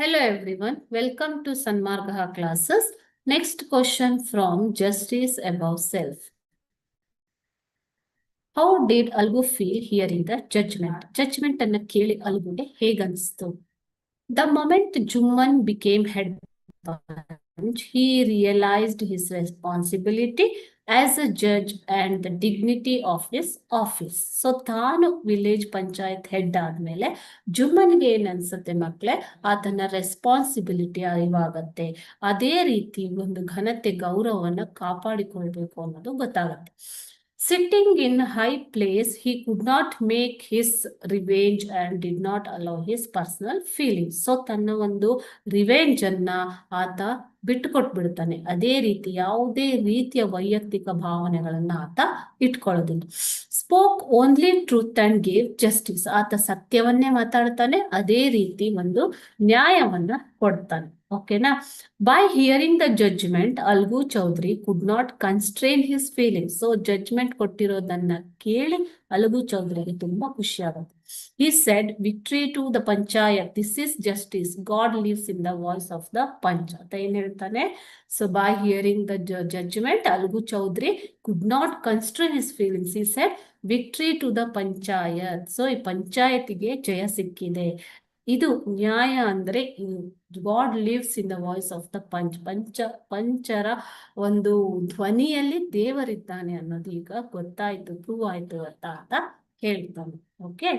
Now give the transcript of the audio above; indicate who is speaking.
Speaker 1: Hello everyone, welcome to Sanmargaha classes. Next question from Justice Above Self. How did Algu feel hearing the judgment? Judgment ಅನ್ನ ಕೇಳಿ ಅಲ್ಗುಗೆ ಹೇಗನ್ಸ್ತು? The moment Jumman became head punch, he realized his responsibility as a judge and the dignity of his office. So ತಾನು village panchayat head ಆದ್ಮೇಲೆ ಜುಮ್ಮನ್ಗೆ ಏನ್ ಅನ್ಸುತ್ತೆ ಮಕ್ಳೇ, ಆತನ responsibility ಅರಿವಾಗತ್ತೆ. ಅದೇ ರೀತಿ ಒಂದು ಘನತೆ ಗೌರವವನ್ನ ಕಾಪಾಡಿಕೊಳ್ಬೇಕು ಅನ್ನೋದು ಗೊತ್ತಾಗತ್ತೆ. Sitting in high place, he could not make his revenge and did not allow his personal feelings. So ತನ್ನ ಒಂದು ರಿವೆಂಜ್ ಅನ್ನ ಆತ ಬಿಟ್ಟುಕೊಟ್ಬಿಡ್ತಾನೆ. ಅದೇ ರೀತಿ ಯಾವುದೇ ರೀತಿಯ ವೈಯಕ್ತಿಕ ಭಾವನೆಗಳನ್ನ ಆತ ಇಟ್ಕೊಳ್ಳೋದಿಲ್ಲ. Spoke only truth and gave justice. ಆತ ಸತ್ಯವನ್ನೇ ಮಾತಾಡ್ತಾನೆ, ಅದೇ ರೀತಿ ಒಂದು ನ್ಯಾಯವನ್ನ ಕೊಡ್ತಾನೆ. ಓಕೆನಾ? By hearing the judgment, Algu Chaudhary could not constrain his feelings. So judgment ಕೊಟ್ಟಿರೋದನ್ನ ಕೇಳಿ ಅಲ್ಗು ಚೌಧರಿಗೆ ತುಂಬಾ ಖುಷಿ ಆಗುತ್ತೆ. He said, victory to the panchayat. This is justice. God lives in the voice of the panch. ಅಂತ ಏನ್ ಹೇಳ್ತಾನೆ? So by hearing the judgment, Algu Chaudhary could not constrain his feelings. He said, victory to the panchayat. So ಈ ಪಂಚಾಯತಿಗೆ ಜಯ ಸಿಕ್ಕಿದೆ. ಇದು ನ್ಯಾಯ ಅಂದ್ರೆ God lives in the voice of the ಪಂಚರ ಒಂದು ಧ್ವನಿಯಲ್ಲಿ ದೇವರಿದ್ದಾನೆ ಅನ್ನೋದು ಈಗ ಗೊತ್ತಾಯ್ತು, ಪ್ರೂವ್ ಆಯ್ತು ಅಂತ ಹೇಳ್ತಾನೆ. ಓಕೆ.